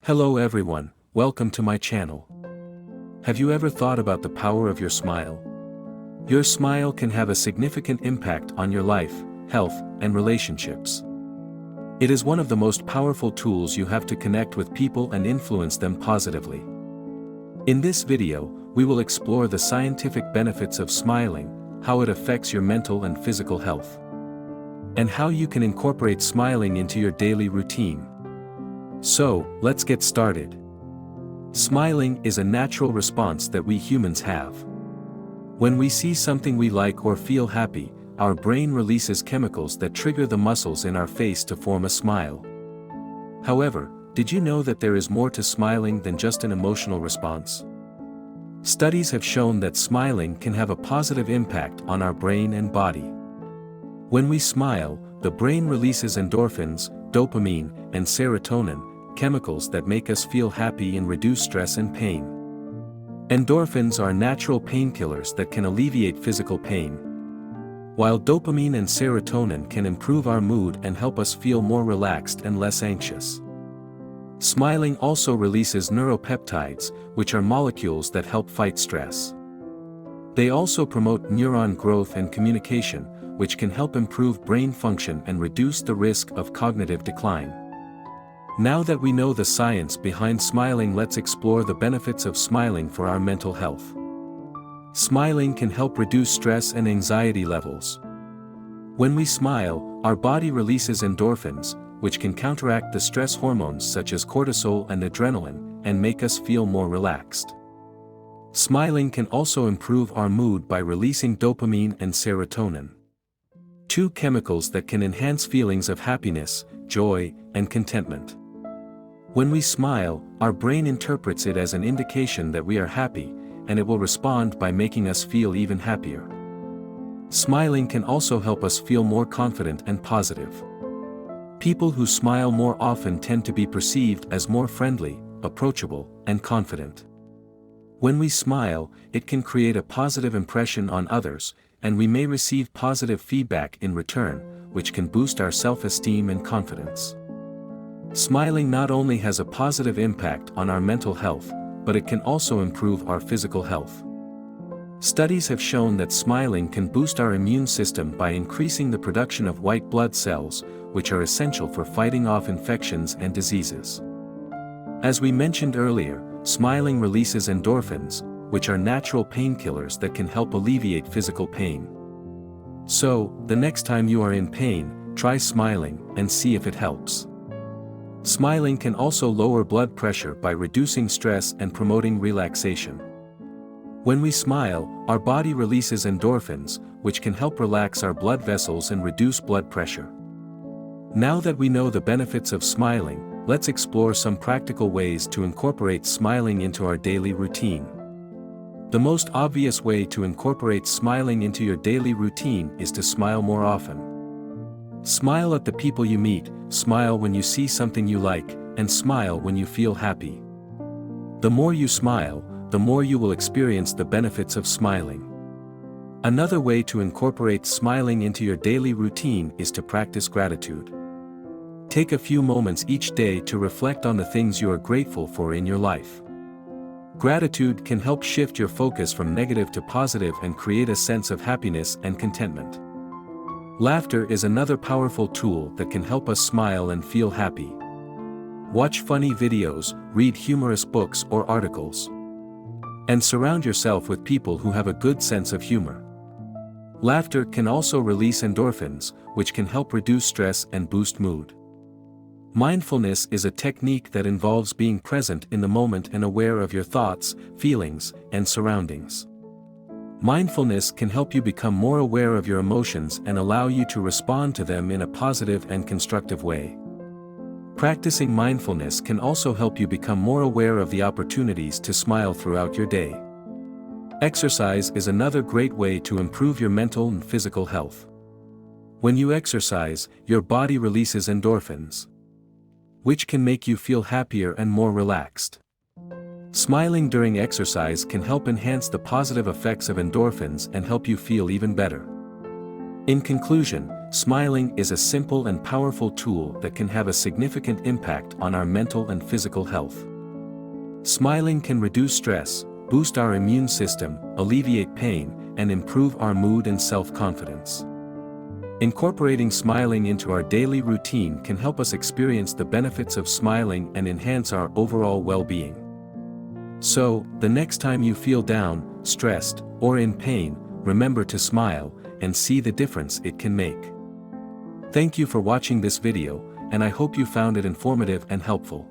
Hello everyone, welcome to my channel. Have you ever thought about the power of your smile? Your smile can have a significant impact on your life, health, and relationships. It is one of the most powerful tools you have to connect with people and influence them positively. In this video, we will explore the scientific benefits of smiling, how it affects your mental and physical health, and how you can incorporate smiling into your daily routine. So, let's get started. Smiling is a natural response that we humans have. When we see something we like or feel happy, our brain releases chemicals that trigger the muscles in our face to form a smile. However, did you know that there is more to smiling than just an emotional response? Studies have shown that smiling can have a positive impact on our brain and body. When we smile, the brain releases endorphins, dopamine, and serotonin, chemicals that make us feel happy and reduce stress and pain. Endorphins are natural painkillers that can alleviate physical pain, while dopamine and serotonin can improve our mood and help us feel more relaxed and less anxious. Smiling also releases neuropeptides, which are molecules that help fight stress. They also promote neuron growth and communication, which can help improve brain function and reduce the risk of cognitive decline. Now that we know the science behind smiling, let's explore the benefits of smiling for our mental health. Smiling can help reduce stress and anxiety levels. When we smile, our body releases endorphins, which can counteract the stress hormones such as cortisol and adrenaline, and make us feel more relaxed. Smiling can also improve our mood by releasing dopamine and serotonin, two chemicals that can enhance feelings of happiness, joy, and contentment. When we smile, our brain interprets it as an indication that we are happy, and it will respond by making us feel even happier. Smiling can also help us feel more confident and positive. People who smile more often tend to be perceived as more friendly, approachable, and confident. When we smile, it can create a positive impression on others, and we may receive positive feedback in return, which can boost our self-esteem and confidence. Smiling not only has a positive impact on our mental health, but it can also improve our physical health. Studies have shown that smiling can boost our immune system by increasing the production of white blood cells, which are essential for fighting off infections and diseases. As we mentioned earlier, smiling releases endorphins, which are natural painkillers that can help alleviate physical pain. So, the next time you are in pain, try smiling and see if it helps. Smiling can also lower blood pressure by reducing stress and promoting relaxation. When we smile, our body releases endorphins, which can help relax our blood vessels and reduce blood pressure. Now that we know the benefits of smiling, let's explore some practical ways to incorporate smiling into our daily routine. The most obvious way to incorporate smiling into your daily routine is to smile more often. Smile at the people you meet, smile when you see something you like, and smile when you feel happy. The more you smile, the more you will experience the benefits of smiling. Another way to incorporate smiling into your daily routine is to practice gratitude. Take a few moments each day to reflect on the things you are grateful for in your life. Gratitude can help shift your focus from negative to positive and create a sense of happiness and contentment. Laughter is another powerful tool that can help us smile and feel happy. Watch funny videos, read humorous books or articles, and surround yourself with people who have a good sense of humor. Laughter can also release endorphins, which can help reduce stress and boost mood. Mindfulness is a technique that involves being present in the moment and aware of your thoughts, feelings, and surroundings. Mindfulness can help you become more aware of your emotions and allow you to respond to them in a positive and constructive way. Practicing mindfulness can also help you become more aware of the opportunities to smile throughout your day. Exercise is another great way to improve your mental and physical health. When you exercise, your body releases endorphins, which can make you feel happier and more relaxed. Smiling during exercise can help enhance the positive effects of endorphins and help you feel even better. In conclusion, Smiling is a simple and powerful tool that can have a significant impact on our mental and physical health. Smiling can reduce stress, boost our immune system, alleviate pain, and improve our mood and self-confidence. Incorporating smiling into our daily routine can help us experience the benefits of smiling and enhance our overall well-being. So, the next time you feel down, stressed, or in pain, remember to smile, and see the difference it can make. Thank you for watching this video, and I hope you found it informative and helpful.